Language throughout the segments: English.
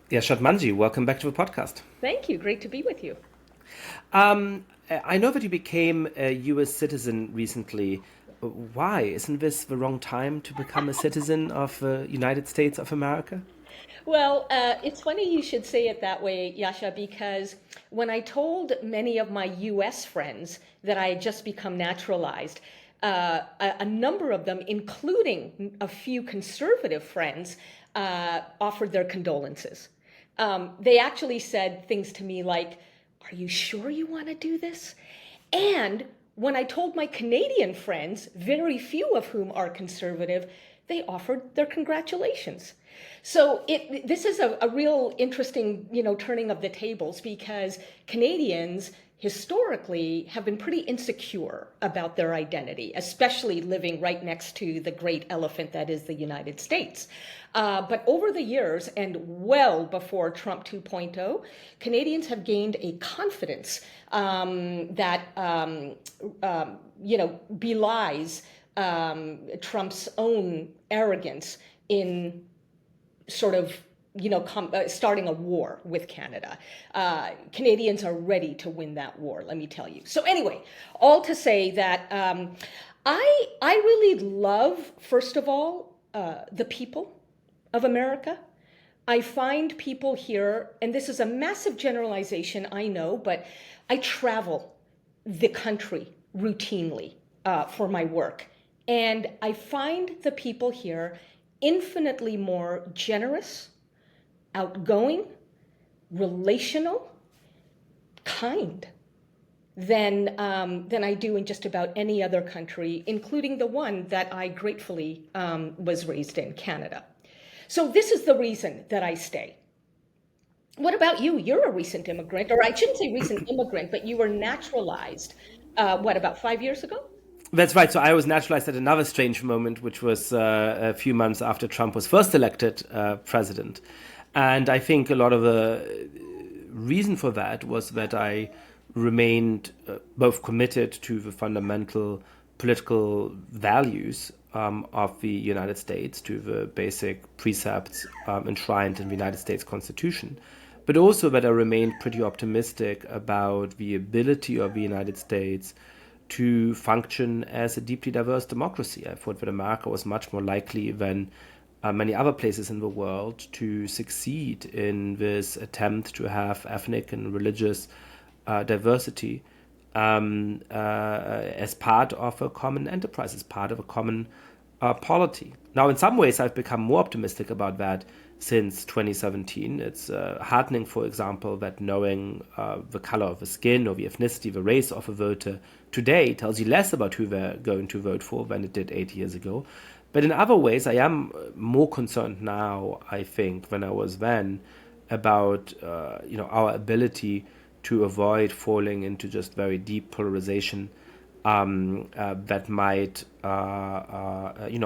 Irshad Manji, welcome back to the podcast. Thank you. Great to be with you. I know that you became a US citizen recently. Why? Isn't this the wrong time to become a citizen of the United States of America? Well, it's funny you should say it that way, Yascha, because when I told many of my US friends that I had just become naturalized, a number of them, including a few conservative friends, offered their condolences. They actually said things to me like, "Are you sure you want to do this?" And when I told my Canadian friends, very few of whom are conservative, they offered their congratulations. So this is a real interesting, turning of the tables because Canadians historically have been pretty insecure about their identity, especially living right next to the great elephant that is the United States. But over the years and well before Trump 2.0, Canadians have gained a confidence that belies Trump's own arrogance in sort of starting a war with Canada. Canadians are ready to win that war, let me tell you. So anyway, all to say that I really love, first of all, the people of America. I find people here, and this is a massive generalization, I know, but I travel the country routinely for my work. And I find the people here infinitely more generous, outgoing, relational, kind than I do in just about any other country, including the one that I gratefully was raised in, Canada. So this is the reason that I stay. What about you? You're a recent immigrant, or I shouldn't say recent immigrant, but you were naturalized, about 5 years ago? That's right. So I was naturalized at another strange moment, which was a few months after Trump was first elected president. And I think a lot of the reason for that was that I remained both committed to the fundamental political values of the United States, to the basic precepts enshrined in the United States Constitution, but also that I remained pretty optimistic about the ability of the United States to function as a deeply diverse democracy. I thought that America was much more likely than many other places in the world to succeed in this attempt to have ethnic and religious diversity as part of a common enterprise, as part of a common polity. Now, in some ways, I've become more optimistic about that since 2017. It's heartening, for example, that knowing the color of the skin or the ethnicity, the race of a voter today tells you less about who they're going to vote for than it did 8 years ago. But in other ways, I am more concerned now, I think, than I was then about our ability to avoid falling into just very deep polarization that might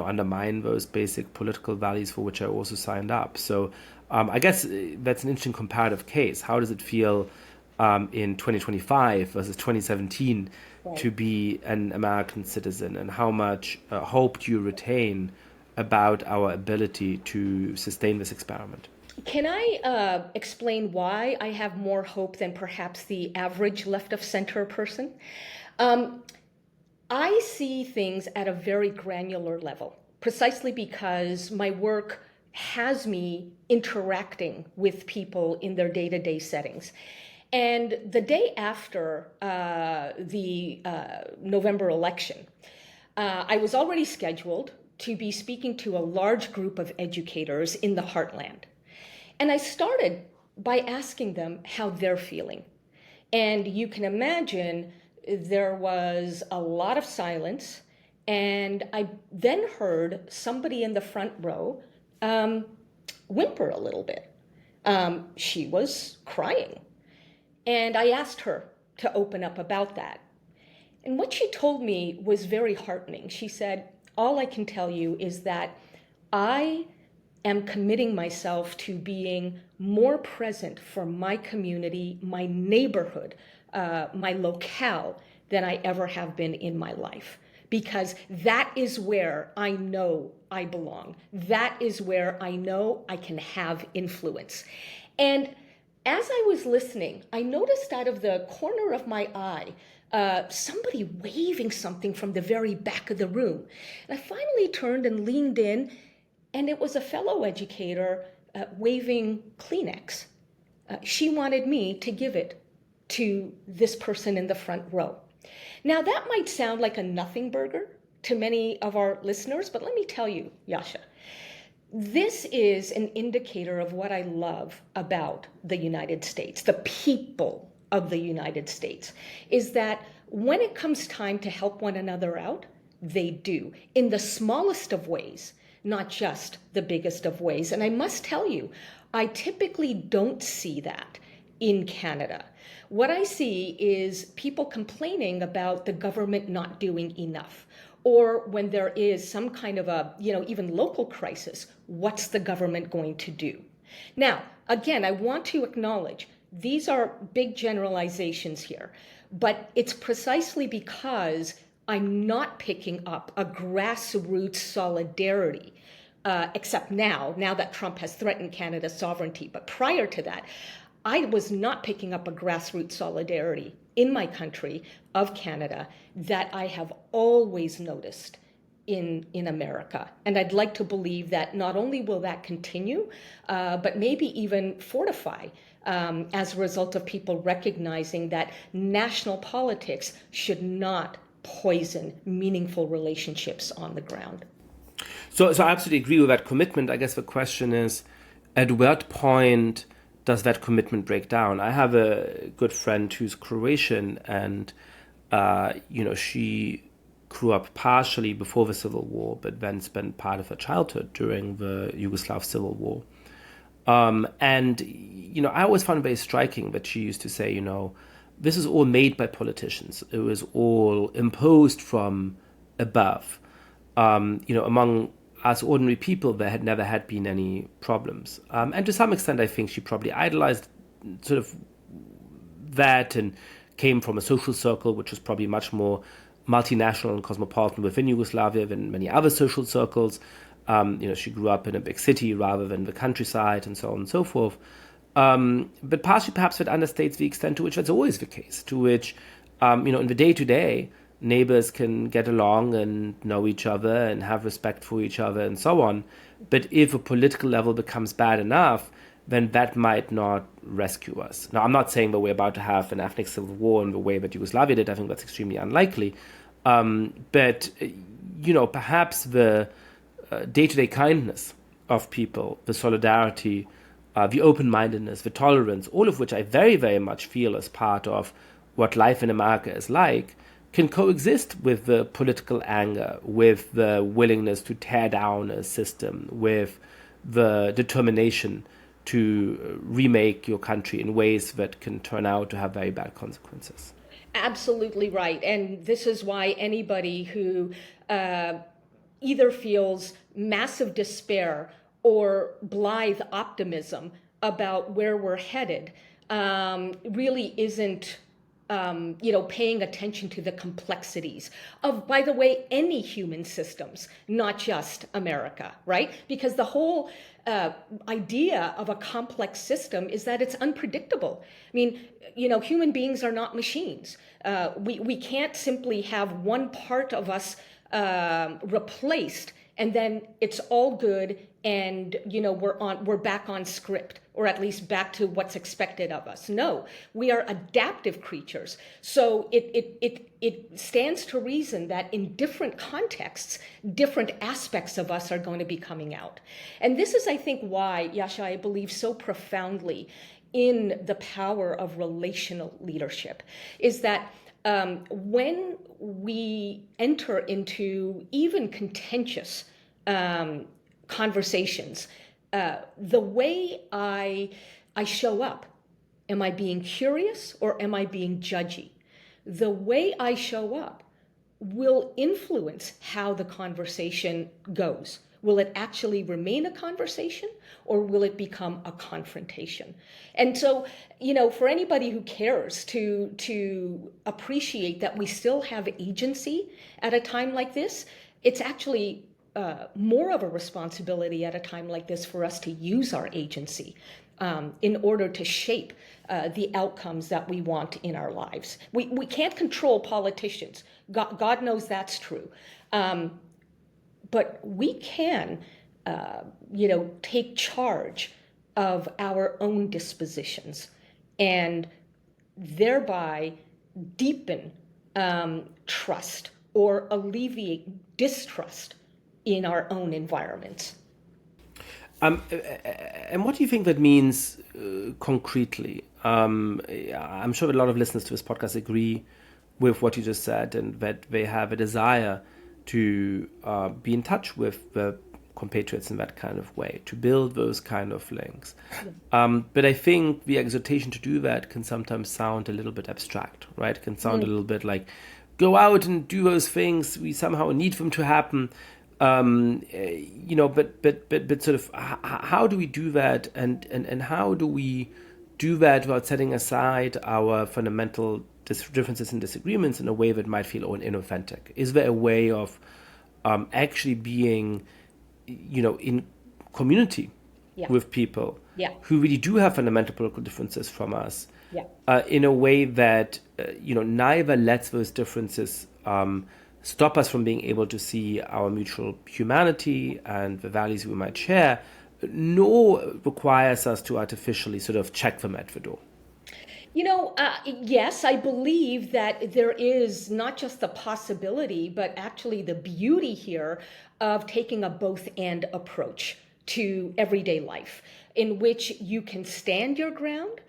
undermine those basic political values for which I also signed up. So I guess that's an interesting comparative case. How does it feel in 2025 versus 2017 Right. to be an American citizen, and how much hope do you retain about our ability to sustain this experiment? Can I explain why I have more hope than perhaps the average left of center person? Um, I see things at a very granular level, precisely because my work has me interacting with people in their day to day settings. And the day after the November election, I was already scheduled to be speaking to a large group of educators in the heartland. And I started by asking them how they're feeling. And you can imagine there was a lot of silence. And I then heard somebody in the front row um, whimper a little bit. She was crying. And I asked her to open up about that. And what she told me was very heartening. She said, "All I can tell you is that I am committing myself to being more present for my community, my neighborhood, my locale than I ever have been in my life. Because that is where I know I belong. That is where I know I can have influence." And as I was listening, I noticed out of the corner of my eye, somebody waving something from the very back of the room. And I finally turned and leaned in, and it was a fellow educator waving Kleenex. She wanted me to give it to this person in the front row. Now, that might sound like a nothing burger to many of our listeners, but let me tell you, Yascha, this is an indicator of what I love about the United States, the people of the United States, is that when it comes time to help one another out, they do, in the smallest of ways, not just the biggest of ways. And I must tell you, I typically don't see that in Canada. What I see is people complaining about the government not doing enough. Or when there is some kind of a, even local crisis, what's the government going to do? Now, again, I want to acknowledge these are big generalizations here, but it's precisely because I'm not picking up a grassroots solidarity, except now that Trump has threatened Canada's sovereignty. But prior to that, I was not picking up a grassroots solidarity in my country of Canada that I have always noticed in America. And I'd like to believe that not only will that continue, but maybe even fortify as a result of people recognizing that national politics should not poison meaningful relationships on the ground. So I absolutely agree with that commitment. I guess the question is, at what point does that commitment break down? I have a good friend who's Croatian, and she grew up partially before the Civil War, but then spent part of her childhood during the Yugoslav Civil War. I always found it very striking that she used to say, this is all made by politicians. It was all imposed from above. Among us ordinary people, there had never had been any problems. And to some extent, I think she probably idolized sort of that and came from a social circle which was probably much more multinational and cosmopolitan within Yugoslavia than many other social circles. She grew up in a big city rather than the countryside and so on and so forth. But partially perhaps that understates the extent to which that's always the case, to which, in the day-to-day, neighbors can get along and know each other and have respect for each other and so on. But if a political level becomes bad enough, then that might not rescue us. Now, I'm not saying that we're about to have an ethnic civil war in the way that Yugoslavia did. I think that's extremely unlikely. But perhaps the day-to-day kindness of people, the solidarity, the open-mindedness, the tolerance, all of which I very, very much feel as part of what life in America is like, can coexist with the political anger, with the willingness to tear down a system, with the determination to remake your country in ways that can turn out to have very bad consequences. Absolutely right. And this is why anybody who either feels massive despair or blithe optimism about where we're headed really isn't paying attention to the complexities of, by the way, any human systems, not just America, right? Because the whole idea of a complex system is that it's unpredictable. I mean, human beings are not machines. We can't simply have one part of us replaced and then it's all good and we're back on script, or at least back to what's expected of us. No, we are adaptive creatures. So it stands to reason that in different contexts, different aspects of us are going to be coming out. And this is, I think, why, Yascha, I believe so profoundly in the power of relational leadership, is that when we enter into even contentious conversations, the way I show up, am I being curious or am I being judgy? The way I show up will influence how the conversation goes. Will it actually remain a conversation or will it become a confrontation? And so, for anybody who cares to appreciate that we still have agency at a time like this, it's actually more of a responsibility at a time like this for us to use our agency in order to shape the outcomes that we want in our lives. We can't control politicians. God knows that's true. But we can, take charge of our own dispositions and thereby deepen trust or alleviate distrust in our own environments. And what do you think that means concretely? I'm sure a lot of listeners to this podcast agree with what you just said, and that they have a desire to be in touch with the compatriots in that kind of way, to build those kind of links. But I think the exhortation to do that can sometimes sound a little bit abstract, right? It can sound a little bit like, go out and do those things. We somehow need them to happen. But sort of how do we do that, and how do we do that without setting aside our fundamental differences and disagreements in a way that might feel inauthentic? Is there a way of actually being, in community with people who really do have fundamental political differences from us, in a way that neither lets those differences stop us from being able to see our mutual humanity and the values we might share, nor requires us to artificially sort of check them at the door? Yes, I believe that there is not just the possibility, but actually the beauty here of taking a both-and approach to everyday life, in which you can stand your ground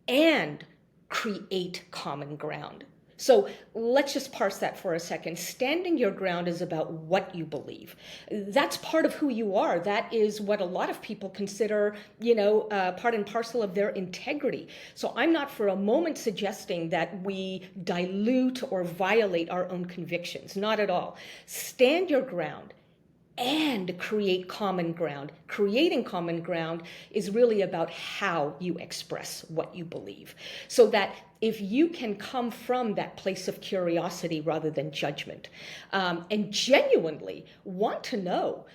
and create common ground. So let's just parse that for a second. Standing your ground is about what you believe. That's part of who you are. That is what a lot of people consider, part and parcel of their integrity. So I'm not for a moment suggesting that we dilute or violate our own convictions. Not at all. Stand your ground and create common ground. Creating common ground is really about how you express what you believe. So that if you can come from that place of curiosity rather than judgment, and genuinely want to know,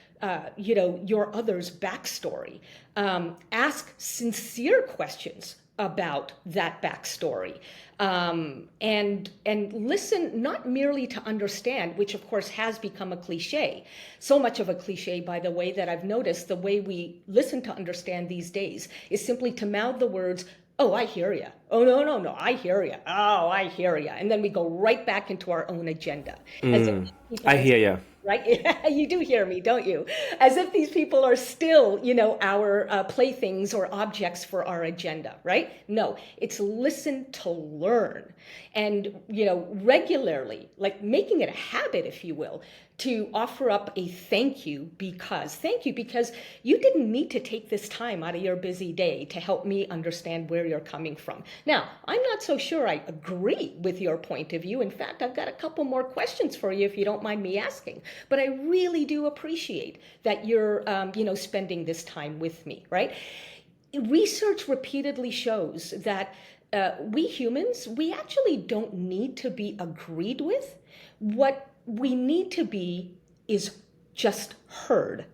your other's backstory, ask sincere questions about that backstory, and listen not merely to understand, which of course has become a cliche. So much of a cliche, by the way, that I've noticed the way we listen to understand these days is simply to mouth the words, "Oh, I hear you. Oh, no, I hear you. Oh, I hear you." And then we go right back into our own agenda. I hear you. Right? You do hear me, don't you? As if these people are still, our playthings or objects for our agenda, right? No, it's listen to learn. And, regularly, like making it a habit, if you will, to offer up a thank you because you didn't need to take this time out of your busy day to help me understand where you're coming from. Now, I'm not so sure I agree with your point of view. In fact, I've got a couple more questions for you if you don't mind me asking. But I really do appreciate that you're, spending this time with me, right? Research repeatedly shows that we humans, we actually don't need to be agreed with. What we need to be is just heard.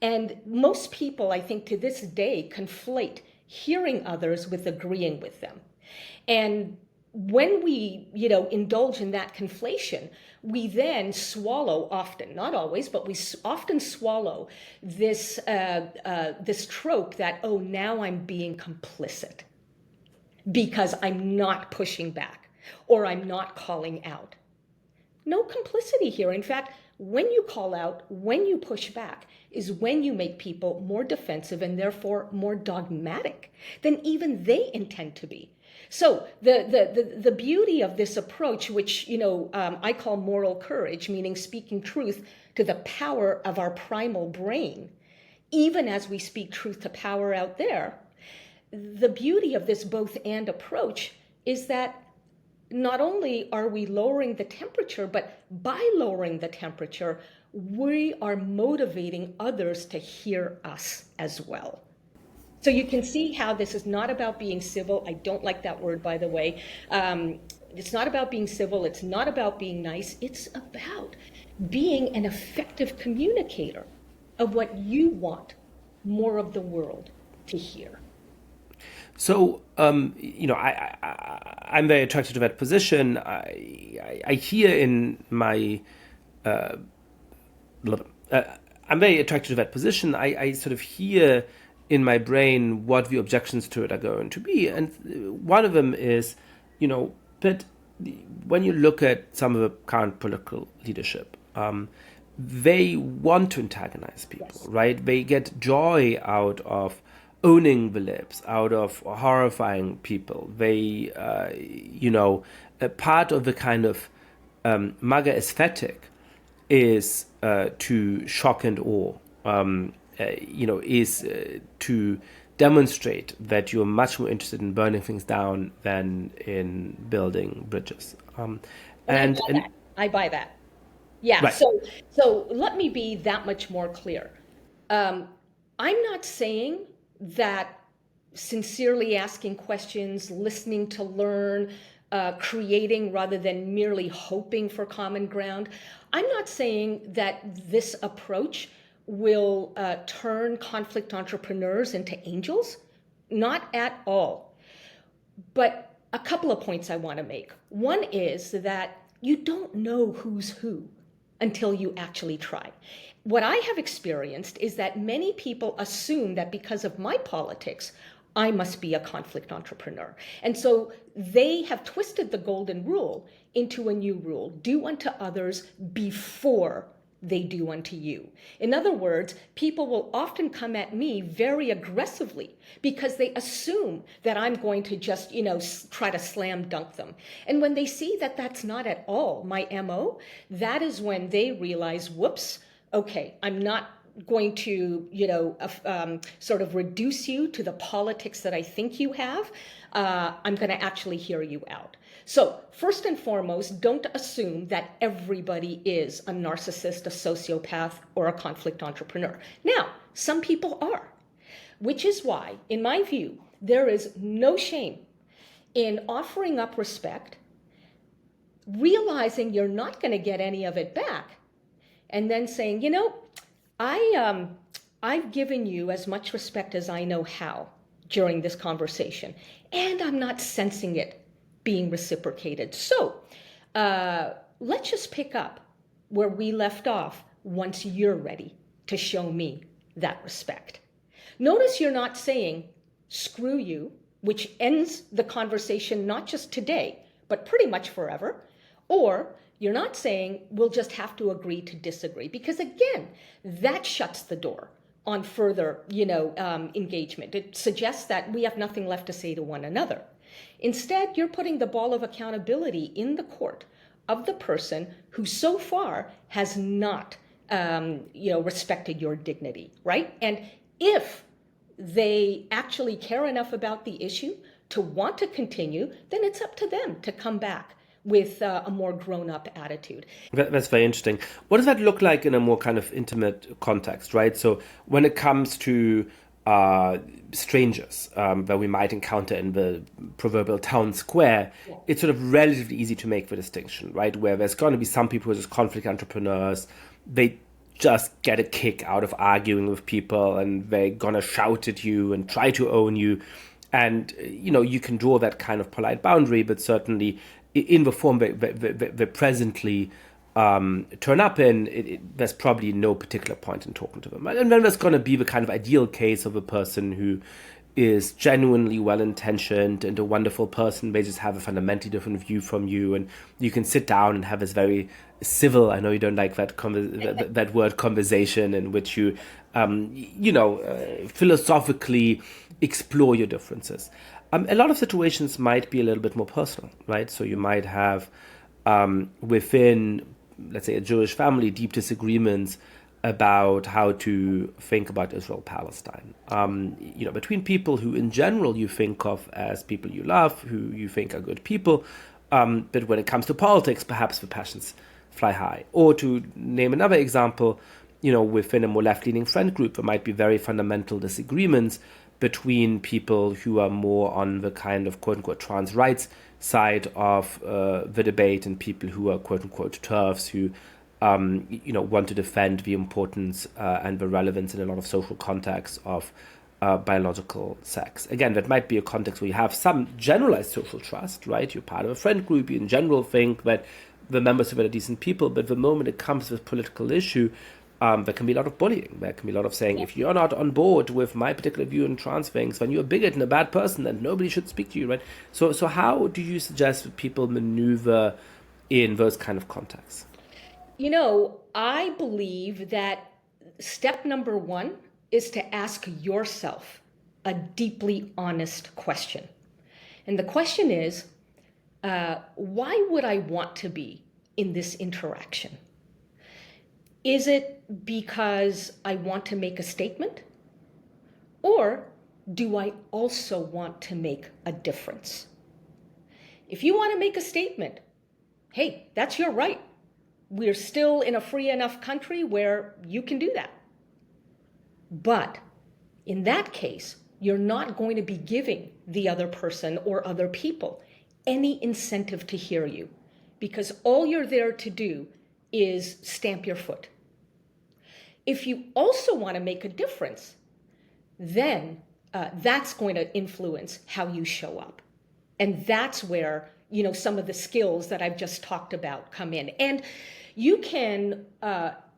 And most people, I think, to this day, conflate hearing others with agreeing with them. And when we, indulge in that conflation, we then swallow often, not always, but we often swallow this trope that, oh, now I'm being complicit because I'm not pushing back or I'm not calling out. No complicity here. In fact, when you call out, when you push back, is when you make people more defensive and therefore more dogmatic than even they intend to be. So the beauty of this approach, which I call moral courage, meaning speaking truth to the power of our primal brain, even as we speak truth to power out there, the beauty of this both and approach is that not only are we lowering the temperature, but by lowering the temperature, we are motivating others to hear us as well. So you can see how this is not about being civil. I don't like that word, by the way. It's not about being civil. It's not about being nice. It's about being an effective communicator of what you want more of the world to hear. So, I'm very attracted to that position. I hear in my, I'm very attracted to that position. I sort of hear in my brain what the objections to it are going to be. And one of them is, that when you look at some of the current political leadership, they want to antagonize people, yes. Right? They get joy out of owning the libs, out of horrifying people. They, a part of the kind of MAGA aesthetic is to shock and awe, is to demonstrate that you're much more interested in burning things down than in building bridges. I buy that. Yeah. Right. So let me be that much more clear. I'm not saying that sincerely asking questions, listening to learn, creating rather than merely hoping for common ground. I'm not saying that this approach will turn conflict entrepreneurs into angels. Not at all. But a couple of points I want to make. One is that you don't know who's who until you actually try. What I have experienced is that many people assume that because of my politics, I must be a conflict entrepreneur. And so they have twisted the golden rule into a new rule: do unto others before they do unto you. In other words, people will often come at me very aggressively because they assume that I'm going to just, try to slam dunk them. And when they see that that's not at all my MO, that is when they realize, whoops, okay, I'm not going to, sort of reduce you to the politics that I think you have. I'm going to actually hear you out. So first and foremost, don't assume that everybody is a narcissist, a sociopath, or a conflict entrepreneur. Now, some people are, which is why, in my view, there is no shame in offering up respect, realizing you're not going to get any of it back, and then saying, I've given you as much respect as I know how during this conversation, and I'm not sensing it being reciprocated. So let's just pick up where we left off once you're ready to show me that respect. Notice you're not saying, screw you, which ends the conversation not just today, but pretty much forever. Or you're not saying, we'll just have to agree to disagree. Because again, that shuts the door on further, engagement. It suggests that we have nothing left to say to one another. Instead, you're putting the ball of accountability in the court of the person who so far has not, respected your dignity, right? And if they actually care enough about the issue to want to continue, then it's up to them to come back with a more grown-up attitude. That's very interesting. What does that look like in a more kind of intimate context, right? So when it comes to strangers that we might encounter in the proverbial town square, yeah, it's sort of relatively easy to make the distinction, right? Where there's going to be some people who are just conflict entrepreneurs. They just get a kick out of arguing with people, and they're going to shout at you and try to own you. And, you can draw that kind of polite boundary, but certainly in the form they presently turn up in, there's probably no particular point in talking to them. And then there's going to be the kind of ideal case of a person who is genuinely well-intentioned and a wonderful person. They just have a fundamentally different view from you, and you can sit down and have this very civil, I know you don't like that that word, conversation, in which you, philosophically explore your differences. A lot of situations might be a little bit more personal, right? So you might have within, let's say, a Jewish family, deep disagreements about how to think about Israel-Palestine. Between people who in general you think of as people you love, who you think are good people, but when it comes to politics, perhaps the passions fly high. Or to name another example, within a more left-leaning friend group, there might be very fundamental disagreements between people who are more on the kind of quote-unquote trans rights side of the debate and people who are quote-unquote TERFs, who want to defend the importance and the relevance in a lot of social contexts of biological sex. Again, that might be a context where you have some generalized social trust, right? You're part of a friend group, you in general think that the members of it are decent people, but the moment it comes with political issue, there can be a lot of bullying. There can be a lot of saying, if you're not on board with my particular view on trans things, then you're a bigot and a bad person and nobody should speak to you, right? So how do you suggest that people maneuver in those kind of contexts? I believe that step number one is to ask yourself a deeply honest question. And the question is, why would I want to be in this interaction? Is it because I want to make a statement? Or do I also want to make a difference? If you want to make a statement, hey, that's your right. We're still in a free enough country where you can do that. But in that case, you're not going to be giving the other person or other people any incentive to hear you, because all you're there to do is stamp your foot. If you also want to make a difference, then that's going to influence how you show up. And that's where, some of the skills that I've just talked about come in. And you can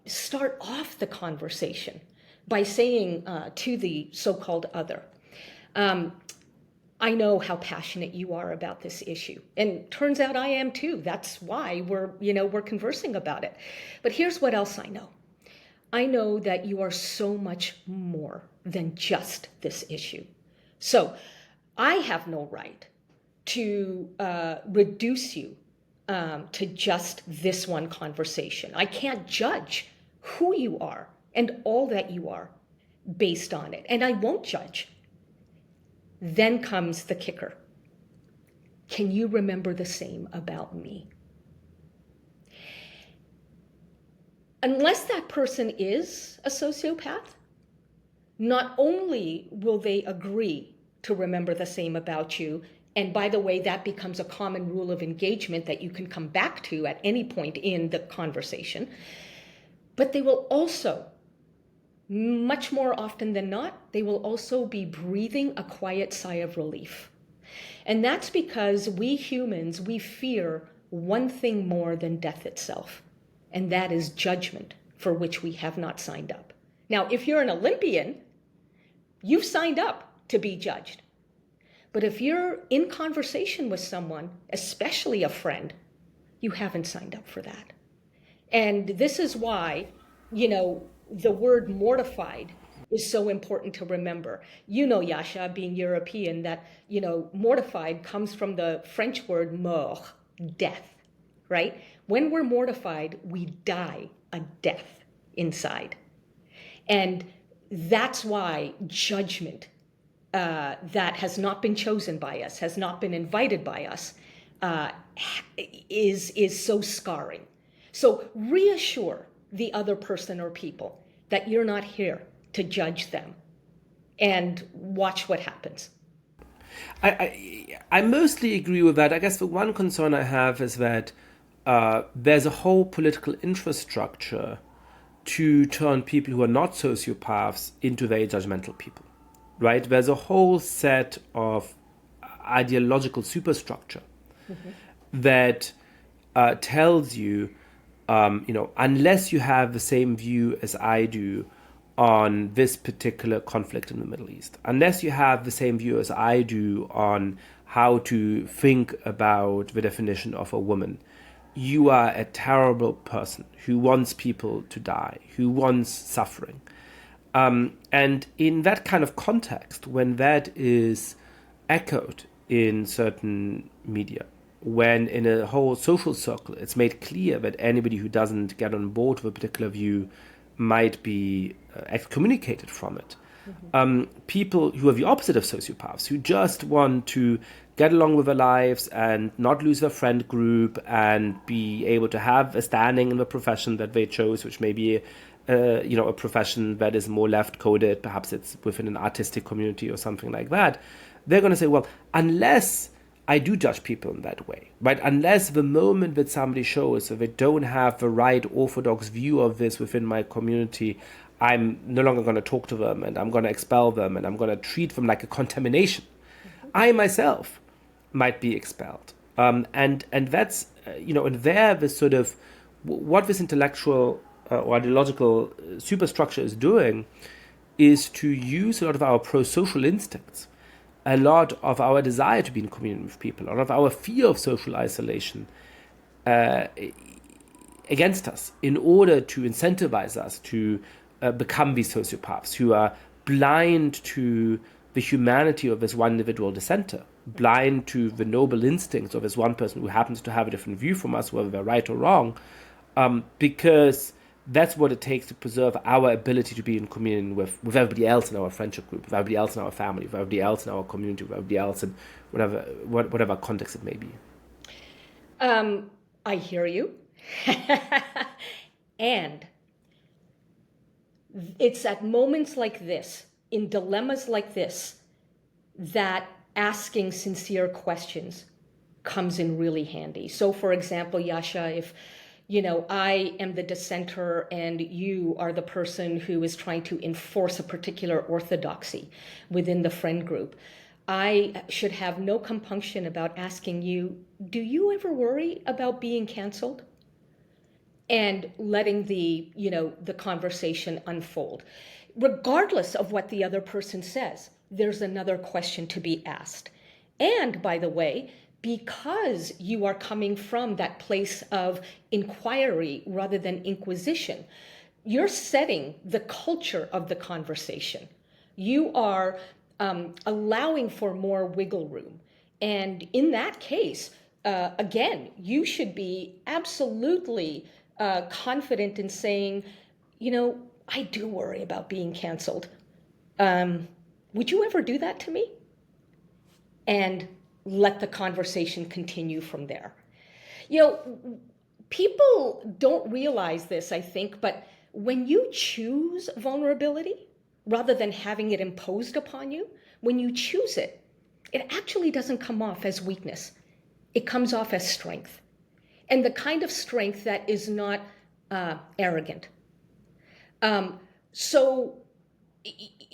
start off the conversation by saying to the so-called other, I know how passionate you are about this issue. And turns out I am too. That's why we're conversing about it. But here's what else I know. I know that you are so much more than just this issue. So I have no right to reduce you to just this one conversation. I can't judge who you are and all that you are based on it. And I won't judge. Then comes the kicker. Can you remember the same about me? Unless that person is a sociopath, not only will they agree to remember the same about you, and by the way, that becomes a common rule of engagement that you can come back to at any point in the conversation, but they will also, much more often than not, they will also be breathing a quiet sigh of relief. And that's because we humans, we fear one thing more than death itself, and that is judgment, for which we have not signed up. Now, if you're an Olympian, you've signed up to be judged. But if you're in conversation with someone, especially a friend, you haven't signed up for that. And this is why, the word mortified is so important to remember. Yascha, being European, that, mortified comes from the French word mort, death, right? When we're mortified, we die a death inside. And that's why judgment that has not been chosen by us, has not been invited by us, is so scarring. So reassure the other person or people that you're not here to judge them, and watch what happens. I mostly agree with that. I guess the one concern I have is that there's a whole political infrastructure to turn people who are not sociopaths into very judgmental people, right? There's a whole set of ideological superstructure that tells you, unless you have the same view as I do on this particular conflict in the Middle East, unless you have the same view as I do on how to think about the definition of a woman, you are a terrible person who wants people to die, who wants suffering. And in that kind of context, when that is echoed in certain media, when in a whole social circle it's made clear that anybody who doesn't get on board with a particular view might be excommunicated from it. People who are the opposite of sociopaths, who just want to get along with their lives and not lose their friend group and be able to have a standing in the profession that they chose, which may be a profession that is more left coded, perhaps it's within an artistic community or something like that, they're going to say, well, unless I do judge people in that way, right? Unless the moment that somebody shows that they don't have the right orthodox view of this within my community, I'm no longer going to talk to them, and I'm going to expel them, and I'm going to treat them like a contamination. I myself might be expelled. And that's, and there the sort of, what this intellectual or ideological superstructure is doing is to use a lot of our pro-social instincts, a lot of our desire to be in community with people, a lot of our fear of social isolation against us in order to incentivize us to become these sociopaths who are blind to the humanity of this one individual dissenter, blind to the noble instincts of this one person who happens to have a different view from us, whether they're right or wrong, because that's what it takes to preserve our ability to be in communion with everybody else in our friendship group, with everybody else in our family, with everybody else in our community, with everybody else in whatever context it may be. I hear you. And it's at moments like this, in dilemmas like this, that asking sincere questions comes in really handy. So, for example, Yascha, if I am the dissenter and you are the person who is trying to enforce a particular orthodoxy within the friend group, I should have no compunction about asking you, do you ever worry about being canceled? And letting the conversation unfold. Regardless of what the other person says, there's another question to be asked. And by the way, because you are coming from that place of inquiry rather than inquisition, you're setting the culture of the conversation. You are allowing for more wiggle room. And in that case, again, you should be absolutely confident in saying, I do worry about being canceled. Would you ever do that to me? And let the conversation continue from there. People don't realize this, I think, but when you choose vulnerability, rather than having it imposed upon you, when you choose it, it actually doesn't come off as weakness. It comes off as strength. And the kind of strength that is not arrogant. So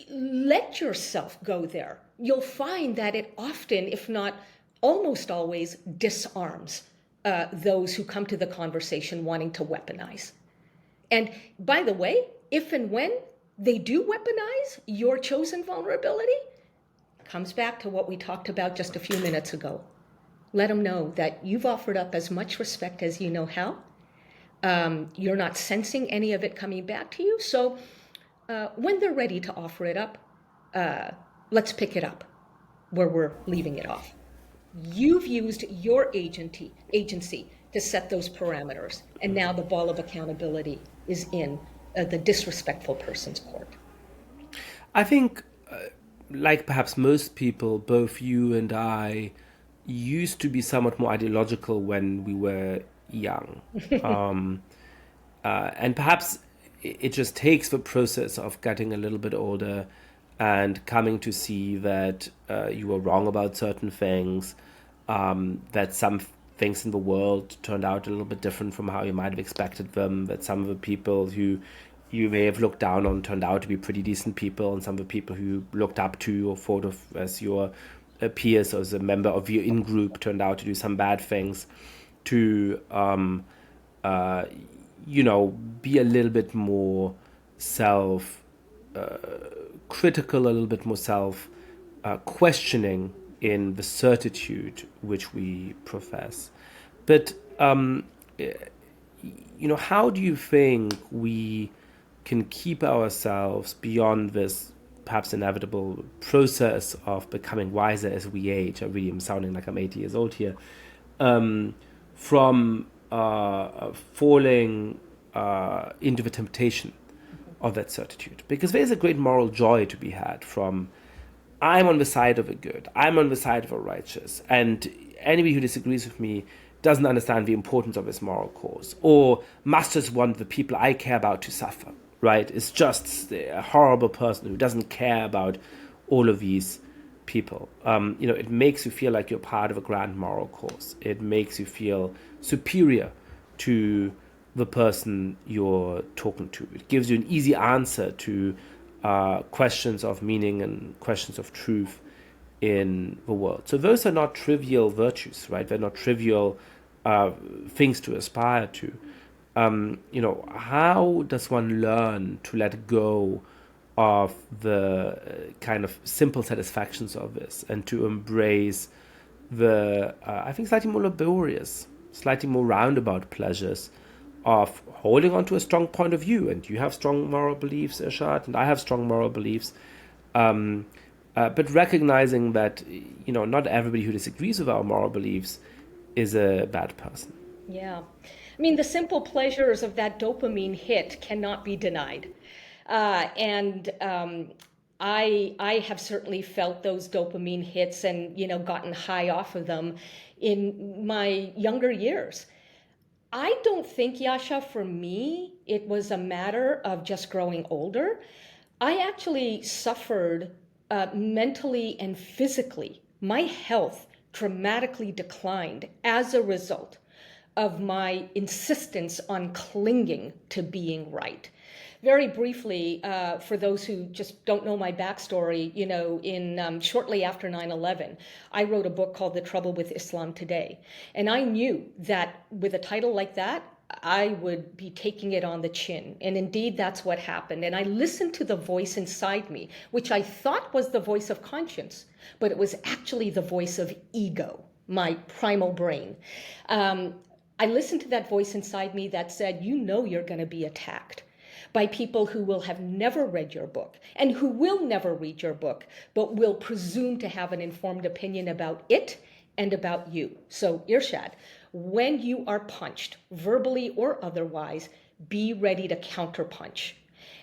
let yourself go there. You'll find that it often, if not almost always, disarms those who come to the conversation wanting to weaponize. And by the way, if and when they do weaponize your chosen vulnerability, it comes back to what we talked about just a few minutes ago. Let them know that you've offered up as much respect as you know how. You're not sensing any of it coming back to you. So when they're ready to offer it up, let's pick it up where we're leaving it off. You've used your agency to set those parameters. And now the ball of accountability is in the disrespectful person's court. I think, like perhaps most people, both you and I used to be somewhat more ideological when we were young. And perhaps it just takes the process of getting a little bit older and coming to see that you were wrong about certain things, that some things in the world turned out a little bit different from how you might have expected them, that some of the people who you may have looked down on turned out to be pretty decent people, and some of the people who looked up to or thought of as your peers or as a member of your in-group turned out to do some bad things, to be a little bit more self-critical, a little bit more self-questioning in the certitude which we profess. But, how do you think we can keep ourselves beyond this perhaps inevitable process of becoming wiser as we age? I really am sounding like I'm 80 years old here. From falling into the temptation of that certitude. Because there's a great moral joy to be had from, I'm on the side of the good, I'm on the side of the righteous, and anybody who disagrees with me doesn't understand the importance of this moral cause, or must just want the people I care about to suffer, right? It's just a horrible person who doesn't care about all of these people. It makes you feel like you're part of a grand moral cause. It makes you feel superior to the person you're talking to. It gives you an easy answer to questions of meaning and questions of truth in the world. So those are not trivial virtues, right? They're not trivial things to aspire to. How does one learn to let go of the kind of simple satisfactions of this and to embrace the, I think, slightly more laborious, slightly more roundabout pleasures of holding on to a strong point of view? And you have strong moral beliefs, Irshad, and I have strong moral beliefs. But recognizing that, not everybody who disagrees with our moral beliefs is a bad person. Yeah. I mean, the simple pleasures of that dopamine hit cannot be denied. And I have certainly felt those dopamine hits and, gotten high off of them in my younger years. I don't think, Yascha, for me, it was a matter of just growing older. I actually suffered mentally and physically. My health dramatically declined as a result of my insistence on clinging to being right. Very briefly, for those who just don't know my backstory, in shortly after 9/11, I wrote a book called The Trouble with Islam Today. And I knew that with a title like that, I would be taking it on the chin. And indeed, that's what happened. And I listened to the voice inside me, which I thought was the voice of conscience, but it was actually the voice of ego, my primal brain. I listened to that voice inside me that said, you're going to be attacked by people who will have never read your book and who will never read your book, but will presume to have an informed opinion about it and about you. So, Irshad, when you are punched, verbally or otherwise, be ready to counterpunch.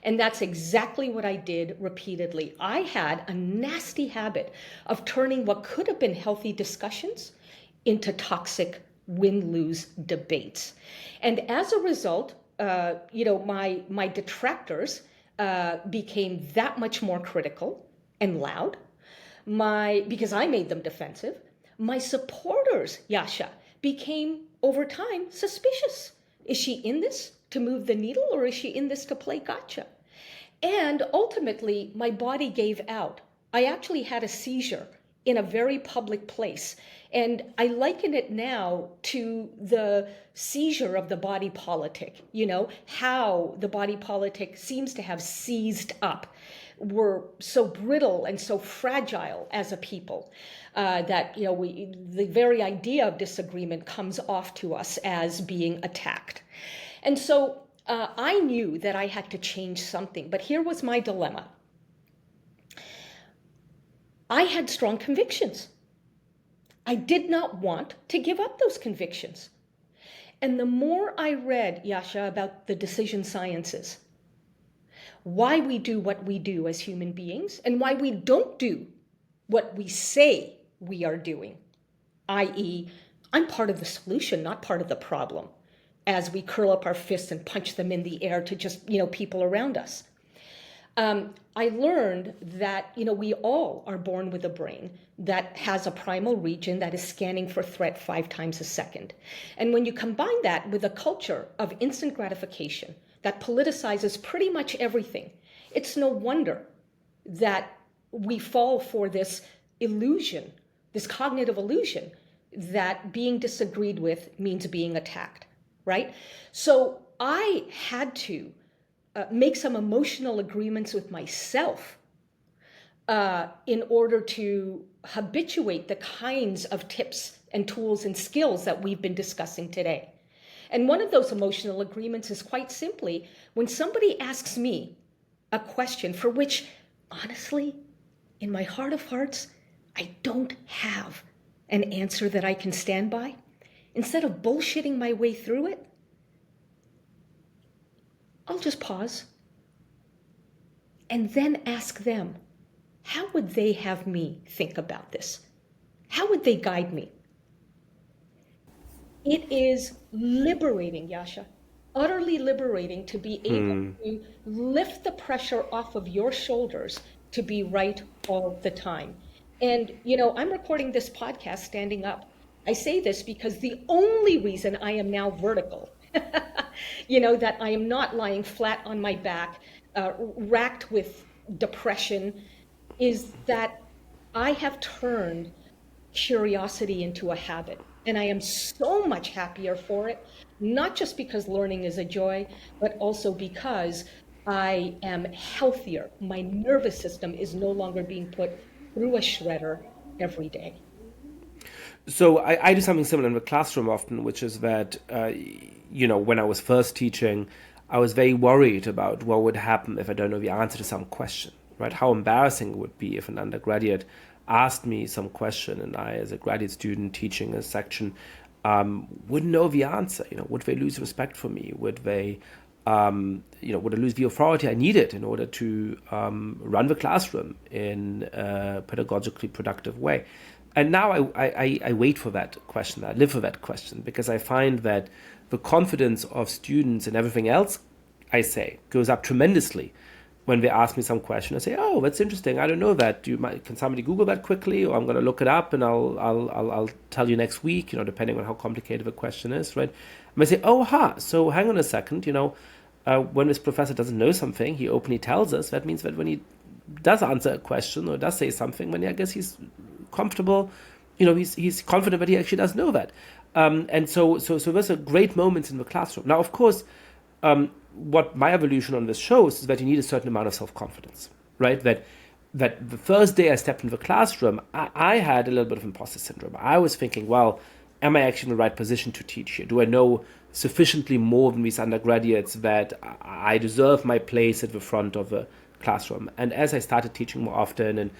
And that's exactly what I did repeatedly. I had a nasty habit of turning what could have been healthy discussions into toxic win-lose debates. And as a result, my detractors became that much more critical and loud. Because I made them defensive. My supporters, Yascha, became over time suspicious. Is she in this to move the needle, or is she in this to play gotcha? And ultimately, my body gave out. I actually had a seizure in a very public place. And I liken it now to the seizure of the body politic, how the body politic seems to have seized up. We're so brittle and so fragile as a people that, the very idea of disagreement comes off to us as being attacked. And so I knew that I had to change something, but here was my dilemma. I had strong convictions. I did not want to give up those convictions. And the more I read, Yascha, about the decision sciences, why we do what we do as human beings, and why we don't do what we say we are doing, i.e., I'm part of the solution, not part of the problem, as we curl up our fists and punch them in the air to just, people around us. I learned that, we all are born with a brain that has a primal region that is scanning for threat 5 times a second. And when you combine that with a culture of instant gratification that politicizes pretty much everything, it's no wonder that we fall for this illusion, this cognitive illusion that being disagreed with means being attacked, right? So I had to make some emotional agreements with myself in order to habituate the kinds of tips and tools and skills that we've been discussing today. And one of those emotional agreements is quite simply when somebody asks me a question for which, honestly, in my heart of hearts, I don't have an answer that I can stand by, instead of bullshitting my way through it, I'll just pause and then ask them, how would they have me think about this? How would they guide me? It is liberating, Yascha, utterly liberating to be able to lift the pressure off of your shoulders to be right all the time. And, I'm recording this podcast standing up. I say this because the only reason I am now vertical, that I am not lying flat on my back, racked with depression, is that I have turned curiosity into a habit. And I am so much happier for it, not just because learning is a joy, but also because I am healthier. My nervous system is no longer being put through a shredder every day. So I do something similar in the classroom often, which is that, when I was first teaching, I was very worried about what would happen if I don't know the answer to some question, right? How embarrassing it would be if an undergraduate asked me some question and I, as a graduate student teaching a section, wouldn't know the answer. Would they lose respect for me? Would they, would I lose the authority I needed in order to run the classroom in a pedagogically productive way? And now I wait for that question. I live for that question because I find that the confidence of students and everything else I say goes up tremendously when they ask me some question. I say, "Oh, that's interesting. I don't know that. Can somebody Google that quickly, or I'm going to look it up and I'll tell you next week. Depending on how complicated the question is, right?" And I say, "Oh, so hang on a second. When this professor doesn't know something, he openly tells us. That means that when he does answer a question or does say something, when I guess he's comfortable, he's confident that he actually does know that." And so there's a great moment in the classroom. Now, of course, what my evolution on this shows is that you need a certain amount of self-confidence, right? That the first day I stepped into the classroom, I had a little bit of imposter syndrome. I was thinking, well, am I actually in the right position to teach here? Do I know sufficiently more than these undergraduates that I deserve my place at the front of the classroom? And as I started teaching more often and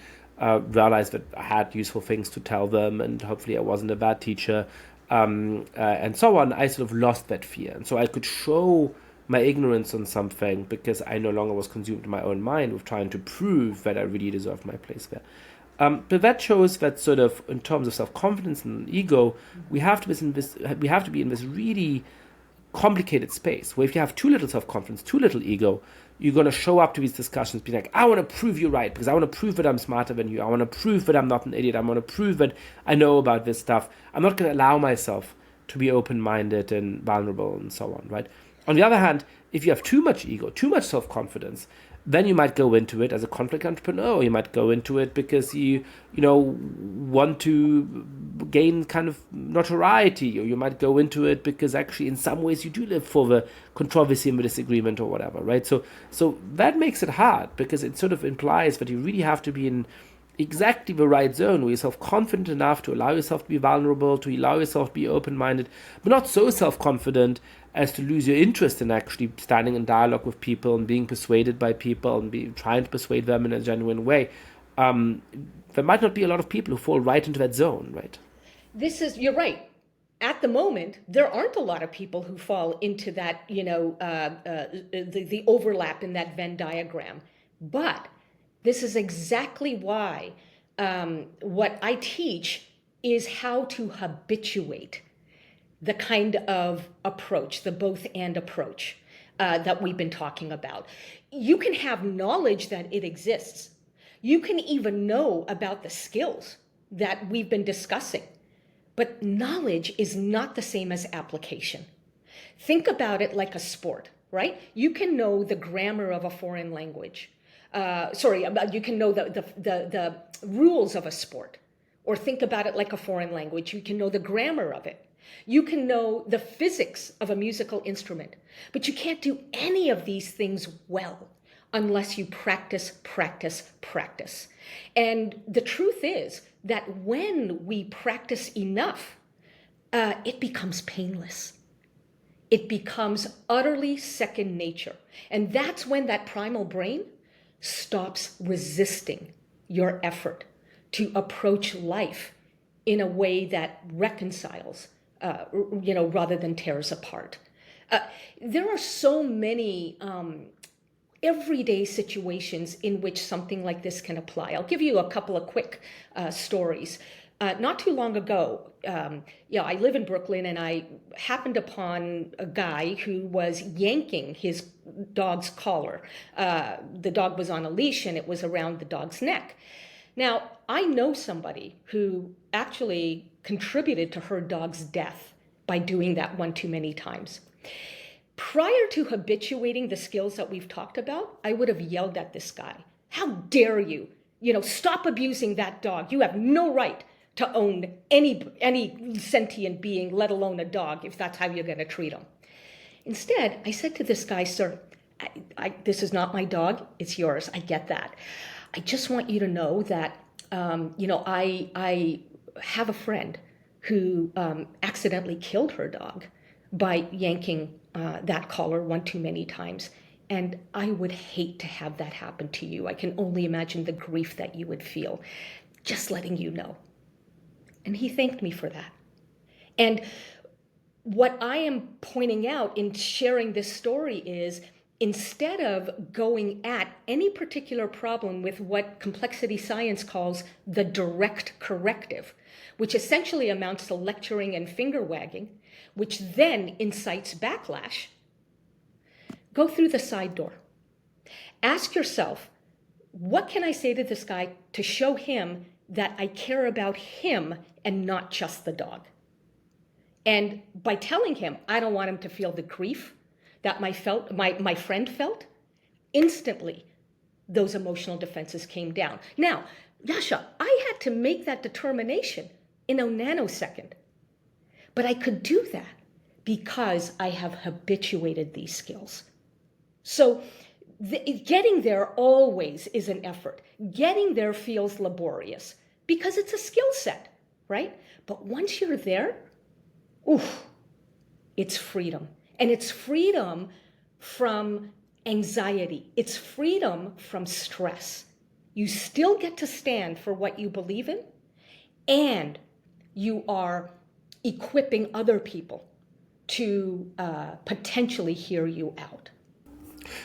realized that I had useful things to tell them and hopefully I wasn't a bad teacher, and so on, I sort of lost that fear. And so I could show my ignorance on something because I no longer was consumed in my own mind with trying to prove that I really deserved my place there. But that shows that sort of in terms of self-confidence and ego, we have to be in this really complicated space where if you have too little self-confidence, too little ego, you're going to show up to these discussions being like, I want to prove you right because I want to prove that I'm smarter than you. I want to prove that I'm not an idiot. I want to prove that I know about this stuff. I'm not going to allow myself to be open-minded and vulnerable and so on, right? On the other hand, if you have too much ego, too much self-confidence, then you might go into it as a conflict entrepreneur. You might go into it because you want to gain kind of notoriety, or you might go into it because actually in some ways you do live for the controversy and the disagreement or whatever, right? So that makes it hard because it sort of implies that you really have to be in exactly the right zone where you're self-confident enough to allow yourself to be vulnerable, to allow yourself to be open-minded, but not so self-confident as to lose your interest in actually standing in dialogue with people and being persuaded by people and trying to persuade them in a genuine way. There might not be a lot of people who fall right into that zone, right? You're right. At the moment, there aren't a lot of people who fall into that, the overlap in that Venn diagram. But this is exactly why what I teach is how to habituate the kind of approach, the both and approach that we've been talking about. You can have knowledge that it exists. You can even know about the skills that we've been discussing. But knowledge is not the same as application. Think about it like a sport, right? You can know the grammar of a foreign language. You can know the rules of a sport. Or think about it like a foreign language. You can know the grammar of it. You can know the physics of a musical instrument. But you can't do any of these things well unless you practice, practice, practice. And the truth is that when we practice enough, it becomes painless. It becomes utterly second nature. And that's when that primal brain stops resisting your effort to approach life in a way that reconciles, rather than tears apart. There are so many everyday situations in which something like this can apply. I'll give you a couple of quick stories. Not too long ago, I live in Brooklyn, and I happened upon a guy who was yanking his dog's collar. The dog was on a leash, and it was around the dog's neck. Now, I know somebody who actually contributed to her dog's death by doing that one too many times. Prior to habituating the skills that we've talked about, I would have yelled at this guy. How dare you? Stop abusing that dog. You have no right to own any sentient being, let alone a dog, if that's how you're going to treat him. Instead, I said to this guy, sir, this is not my dog, it's yours. I get that. I just want you to know that, I have a friend who accidentally killed her dog by yanking that collar one too many times. And I would hate to have that happen to you. I can only imagine the grief that you would feel. Just letting you know. And he thanked me for that. And what I am pointing out in sharing this story is, instead of going at any particular problem with what complexity science calls the direct corrective, which essentially amounts to lecturing and finger wagging, which then incites backlash, go through the side door. Ask yourself, what can I say to this guy to show him that I care about him and not just the dog? And by telling him I don't want him to feel the grief that my friend felt, instantly those emotional defenses came down. Now, Yascha, I had to make that determination in a nanosecond. But I could do that because I have habituated these skills. So getting there always is an effort. Getting there feels laborious because it's a skill set, right? But once you're there, it's freedom. And it's freedom from anxiety. It's freedom from stress. You still get to stand for what you believe in, and you are equipping other people to potentially hear you out.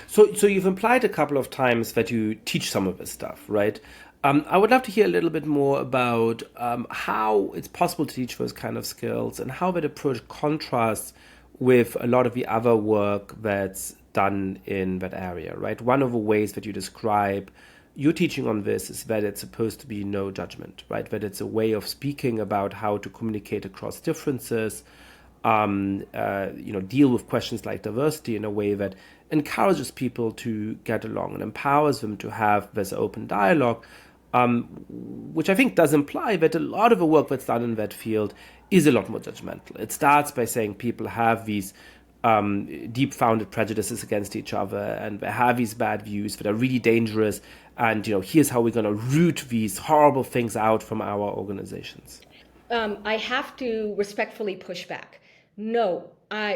So you've implied a couple of times that you teach some of this stuff, right? I would love to hear a little bit more about how it's possible to teach those kind of skills and how that approach contrasts with a lot of the other work that's done in that area, right? One of the ways that you describe your teaching on this is that it's supposed to be no judgment, right? That it's a way of speaking about how to communicate across differences, deal with questions like diversity in a way that encourages people to get along and empowers them to have this open dialogue, which I think does imply that a lot of the work that's done in that field is a lot more judgmental. It starts by saying people have these deep-founded prejudices against each other, and they have these bad views that are really dangerous, and here's how we're going to root these horrible things out from our organizations. I have to respectfully push back. No,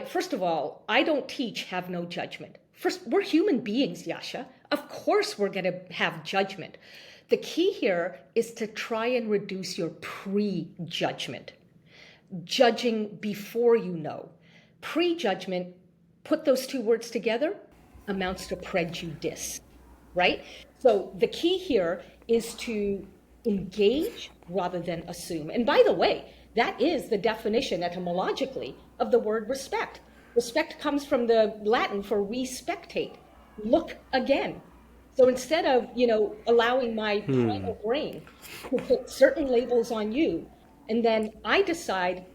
first of all, I don't teach have no judgment. First, we're human beings, Yascha. Of course we're going to have judgment. The key here is to try and reduce your prejudgment. Judging before you know. Prejudgment, put those two words together, amounts to prejudice, right? So the key here is to engage rather than assume. And by the way, that is the definition etymologically of the word respect. Respect comes from the Latin for respectate, look again. So instead of, allowing my primal brain to put certain labels on you, and then I decide,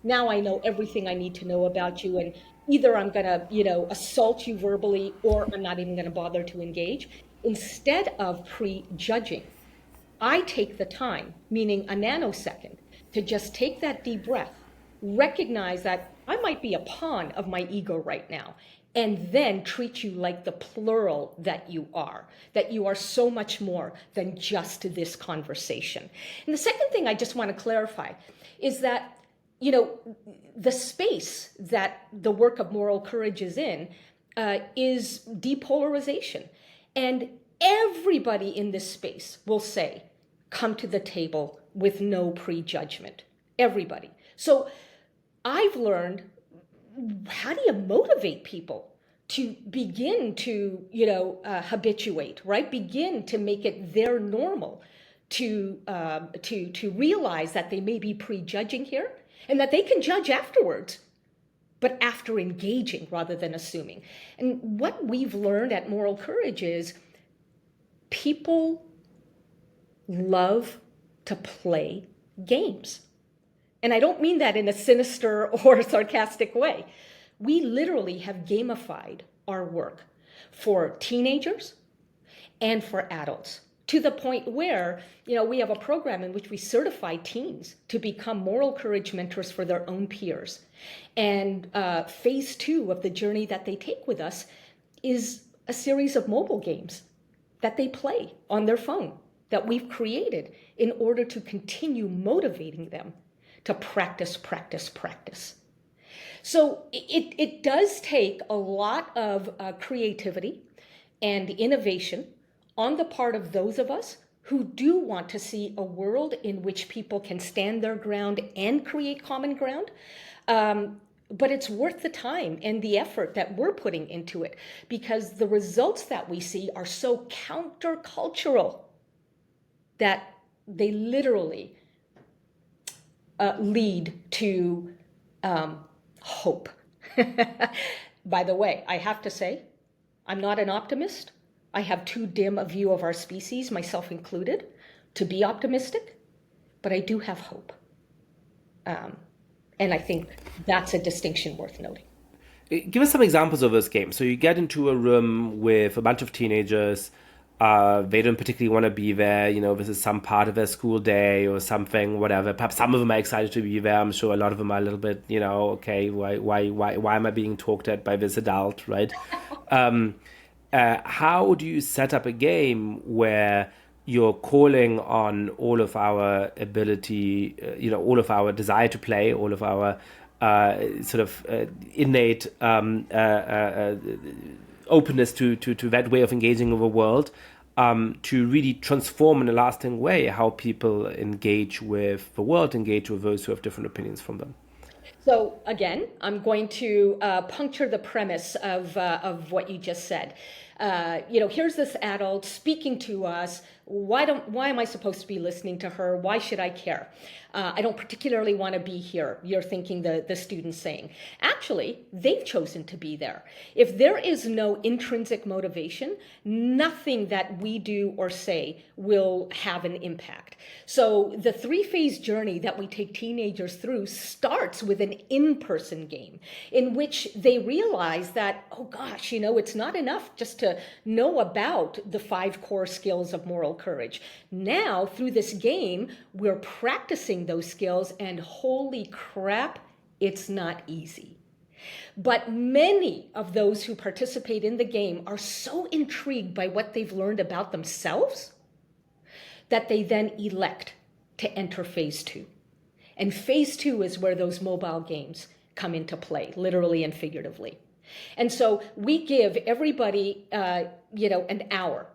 now I know everything I need to know about you, and either I'm going to, assault you verbally, or I'm not even going to bother to engage. Instead of prejudging, I take the time, meaning a nanosecond, to just take that deep breath, recognize that I might be a pawn of my ego right now, and then treat you like the plural that you are so much more than just this conversation. And the second thing I just want to clarify is that, the space that the work of moral courage is in is depolarization. And everybody in this space will say, come to the table with no prejudgment. Everybody. So I've learned, how do you motivate people to begin to, habituate, right? Begin to make it their normal to realize that they may be prejudging here and that they can judge afterwards, but after engaging rather than assuming. And what we've learned at Moral Courage is people love to play games. And I don't mean that in a sinister or sarcastic way. We literally have gamified our work for teenagers and for adults, to the point where, we have a program in which we certify teens to become moral courage mentors for their own peers. And phase 2 of the journey that they take with us is a series of mobile games that they play on their phone that we've created in order to continue motivating them to practice, practice, practice. So it does take a lot of creativity and innovation on the part of those of us who do want to see a world in which people can stand their ground and create common ground. But it's worth the time and the effort that we're putting into it, because the results that we see are so countercultural that they literally lead to hope. By the way, I have to say, I'm not an optimist. I have too dim a view of our species, myself included, to be optimistic, but I do have hope. And I think that's a distinction worth noting. Give us some examples of those games. So you get into a room with a bunch of teenagers. They don't particularly want to be there. This is some part of their school day or something, whatever. Perhaps some of them are excited to be there. I'm sure a lot of them are a little bit, okay, why am I being talked at by this adult, right? How do you set up a game where you're calling on all of our ability, all of our desire to play, all of our innate openness to that way of engaging with the world, to really transform in a lasting way how people engage with the world, engage with those who have different opinions from them? So again, I'm going to puncture the premise of what you just said. Here's this adult speaking to us. Why am I supposed to be listening to her? Why should I care? I don't particularly want to be here. You're thinking the student's saying. Actually, they've chosen to be there. If there is no intrinsic motivation, nothing that we do or say will have an impact. So the 3-phase journey that we take teenagers through starts with an in-person game in which they realize that, oh gosh, it's not enough just to know about the 5 core skills of moral courage. Now, through this game, we're practicing those skills, and holy crap, it's not easy. But many of those who participate in the game are so intrigued by what they've learned about themselves that they then elect to enter phase 2. And phase 2 is where those mobile games come into play, literally and figuratively. And so we give everybody, an hour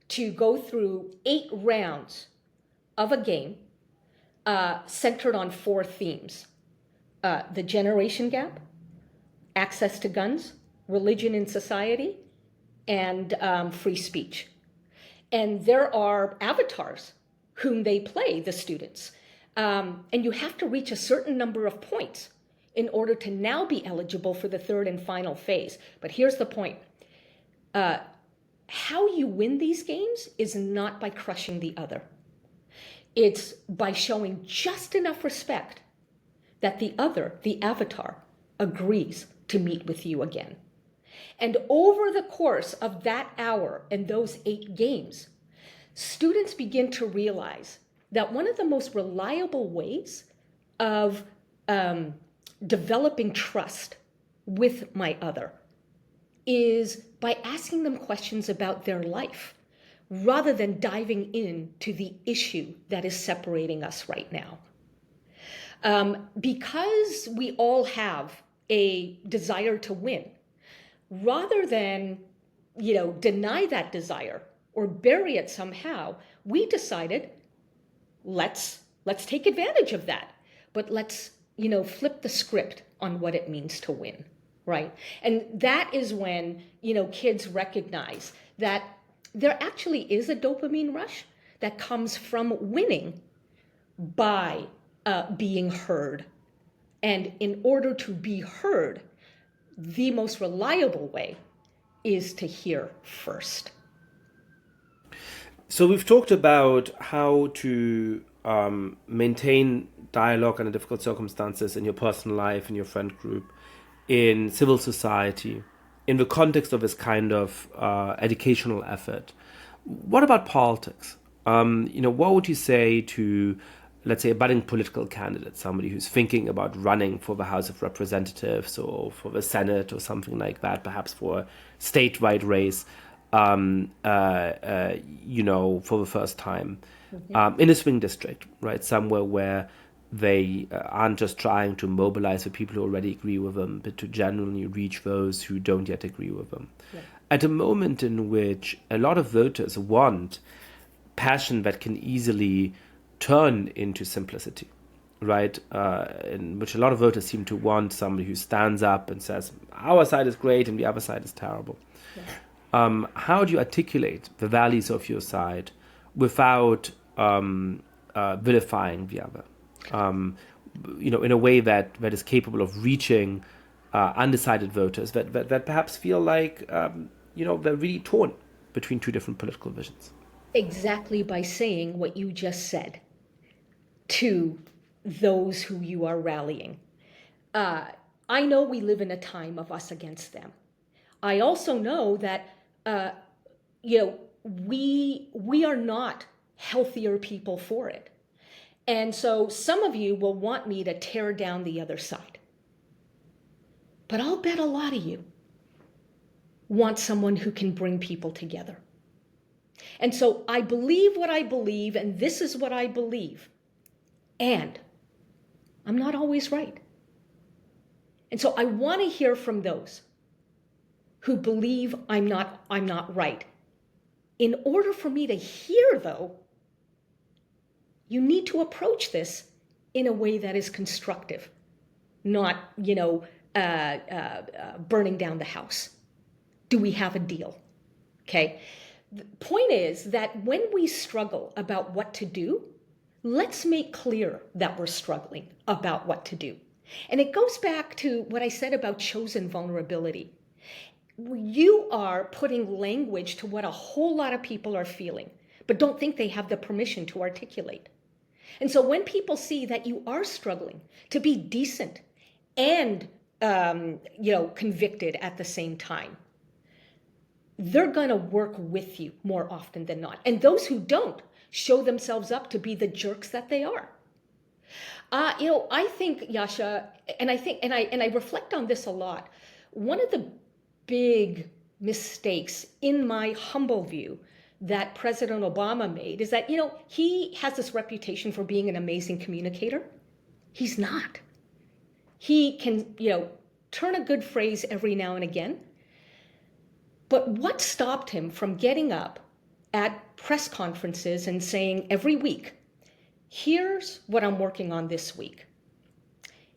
to go through 8 rounds of a game centered on 4 themes: the generation gap, access to guns, religion in society, and free speech. And there are avatars whom they play, the students. And you have to reach a certain number of points in order to now be eligible for the 3rd and final phase. But here's the point. How you win these games is not by crushing the other. It's by showing just enough respect that the other, the avatar, agrees to meet with you again. And over the course of that hour and those 8 games, students begin to realize that one of the most reliable ways of developing trust with my other is by asking them questions about their life rather than diving into the issue that is separating us right now. Because we all have a desire to win, rather than, deny that desire or bury it somehow, we decided, let's take advantage of that, but let's, flip the script on what it means to win, right? And that is when, kids recognize that there actually is a dopamine rush that comes from winning by being heard. And in order to be heard, the most reliable way is to hear first. So we've talked about how to maintain dialogue under difficult circumstances in your personal life, in your friend group, in civil society, in the context of this kind of educational effort. What about politics? What would you say to, let's say, a budding political candidate, somebody who's thinking about running for the House of Representatives or for the Senate or something like that, perhaps for a statewide race, for the first time, in a swing district, right? Somewhere where they aren't just trying to mobilize the people who already agree with them, but to genuinely reach those who don't yet agree with them. Yeah. At a moment in which a lot of voters want passion that can easily turn into simplicity, right? In which a lot of voters seem to want somebody who stands up and says, our side is great and the other side is terrible. Yeah. How do you articulate the values of your side without vilifying the other? In a way that is capable of reaching undecided voters that perhaps feel like, they're really torn between two different political visions. Exactly by saying what you just said to those who you are rallying. I know we live in a time of us against them. I also know that, we are not healthier people for it. And so some of you will want me to tear down the other side. But I'll bet a lot of you want someone who can bring people together. And so I believe what I believe, and this is what I believe. And I'm not always right. And so I want to hear from those who believe I'm not right. In order for me to hear, though, you need to approach this in a way that is constructive, not, burning down the house. Do we have a deal? Okay. The point is that when we struggle about what to do, let's make clear that we're struggling about what to do. And it goes back to what I said about chosen vulnerability. You are putting language to what a whole lot of people are feeling, but don't think they have the permission to articulate. And so when people see that you are struggling to be decent and, convicted at the same time, they're going to work with you more often than not. And those who don't show themselves up to be the jerks that they are. I think, Yascha, and I reflect on this a lot. One of the big mistakes, in my humble view, that President Obama made is that, he has this reputation for being an amazing communicator. He's not. He can, turn a good phrase every now and again. But what stopped him from getting up at press conferences and saying every week, here's what I'm working on this week.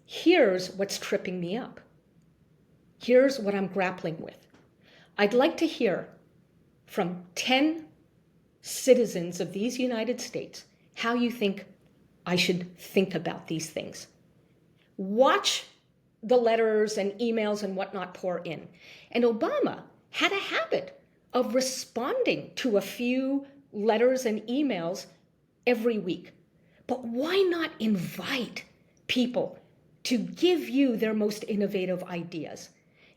Here's what's tripping me up. Here's what I'm grappling with. I'd like to hear from 10 citizens of these United States how you think I should think about these things. Watch the letters and emails and whatnot pour in. And Obama had a habit of responding to a few letters and emails every week. But why not invite people to give you their most innovative ideas?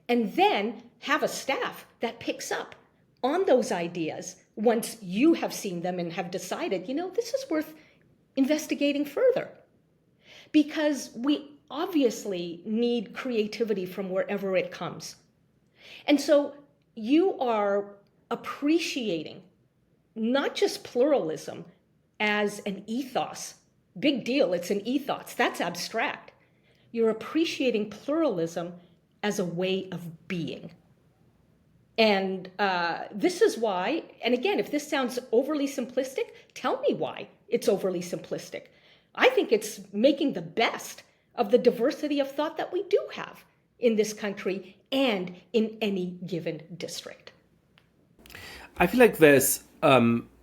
And then have a staff that picks up on those ideas once you have seen them and have decided, this is worth investigating further. Because we obviously need creativity from wherever it comes. And so you are appreciating not just pluralism as an ethos. Big deal, it's an ethos. That's abstract. You're appreciating pluralism as a way of being. And this is why, and again, if this sounds overly simplistic, tell me why it's overly simplistic. I think it's making the best of the diversity of thought that we do have in this country and in any given district. I feel like there's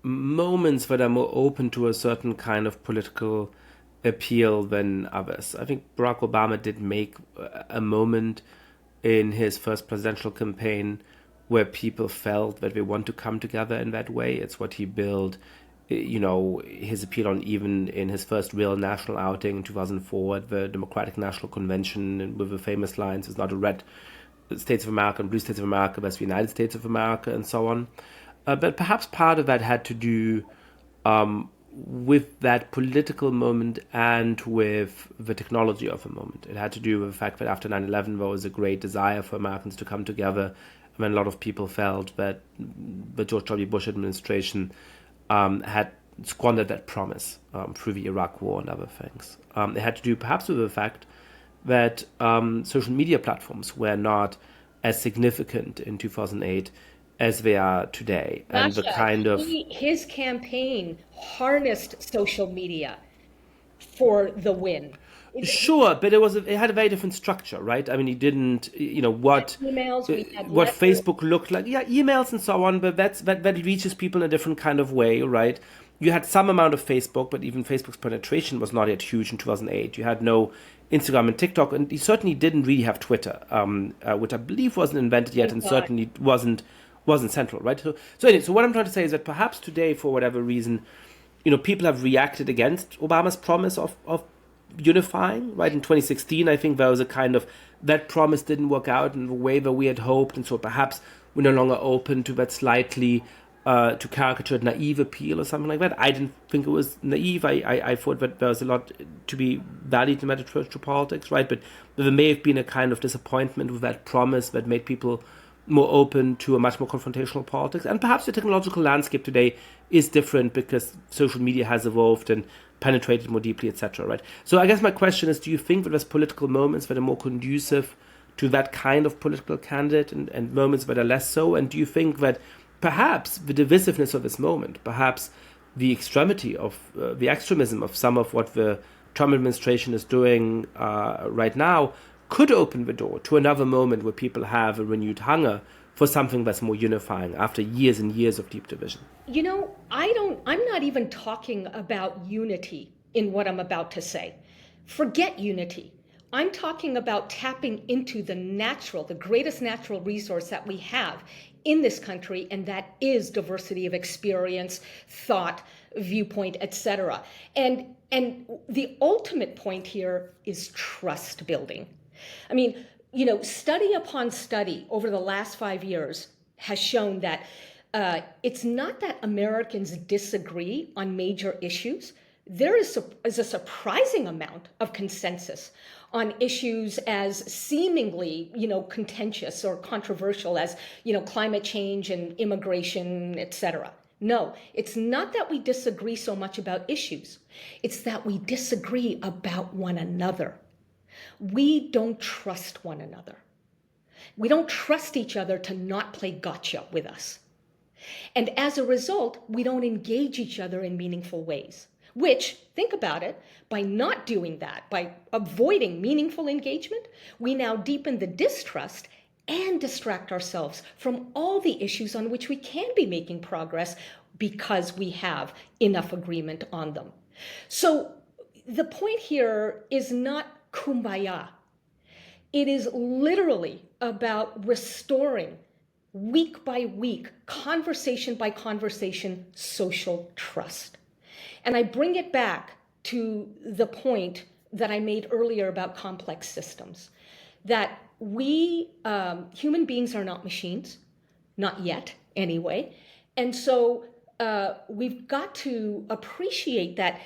moments that are more open to a certain kind of political appeal than others. I think Barack Obama did make a moment in his first presidential campaign where people felt that they want to come together in that way. It's what he built, his appeal on even in his first real national outing in 2004 at the Democratic National Convention, and with the famous lines, "It's not a red States of America and blue States of America, but it's the United States of America," and so on. But perhaps part of that had to do with that political moment and with the technology of the moment. It had to do with the fact that after 9/11 there was a great desire for Americans to come together, when a lot of people felt that the George W. Bush administration had squandered that promise through the Iraq War and other things. It had to do perhaps with the fact that social media platforms were not as significant in 2008 as they are today. And the Yascha, kind of... his campaign harnessed social media for the win. Sure, but it had a very different structure, right? I mean, he didn't, what Emails, we had what letters. Facebook looked like. Yeah, emails and so on, but that reaches people in a different kind of way, right? You had some amount of Facebook, but even Facebook's penetration was not yet huge in 2008. You had no Instagram and TikTok, and he certainly didn't really have Twitter, which I believe wasn't invented yet, and certainly wasn't central, right? So what I'm trying to say is that perhaps today, for whatever reason, people have reacted against Obama's promise of unifying, right? In 2016, I think there was a kind of, that promise didn't work out in the way that we had hoped, and so perhaps we're no longer open to that slightly to caricatured naive appeal or something like that. I didn't think it was naive. I thought that there was a lot to be valued in that approach to politics, right? But there may have been a kind of disappointment with that promise that made people more open to a much more confrontational politics. And perhaps the technological landscape today is different because social media has evolved and penetrated more deeply, etc., right? So I guess my question is, do you think that there's political moments that are more conducive to that kind of political candidate and moments that are less so? And do you think that perhaps the divisiveness of this moment, perhaps the extremity of the extremism of some of what the Trump administration is doing right now could open the door to another moment where people have a renewed hunger for something that's more unifying after years and years of deep division? I'm not even talking about unity in what I'm about to say. Forget unity. I'm talking about tapping into the greatest natural resource that we have in this country, and that is diversity of experience, thought, viewpoint, etc. And the ultimate point here is trust building. I mean, study upon study over the last 5 years has shown that it's not that Americans disagree on major issues. There is a surprising amount of consensus on issues as seemingly, contentious or controversial as, climate change and immigration, etc. No, it's not that we disagree so much about issues. It's that we disagree about one another. We don't trust one another. We don't trust each other to not play gotcha with us. And as a result, we don't engage each other in meaningful ways, which, think about it, by not doing that, by avoiding meaningful engagement, we now deepen the distrust and distract ourselves from all the issues on which we can be making progress because we have enough agreement on them. So the point here is not kumbaya. It is literally about restoring week by week, conversation by conversation, social trust. And I bring it back to the point that I made earlier about complex systems, that we human beings are not machines, not yet anyway. And so we've got to appreciate that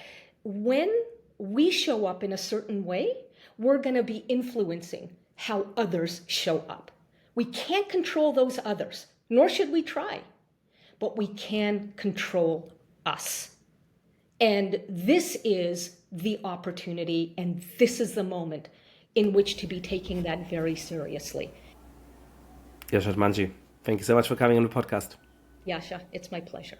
when we show up in a certain way, we're going to be influencing how others show up. We can't control those others, nor should we try, but we can control us. And this is the opportunity, and this is the moment in which to be taking that very seriously. Irshad Manji, thank you so much for coming on the podcast. Yascha, it's my pleasure.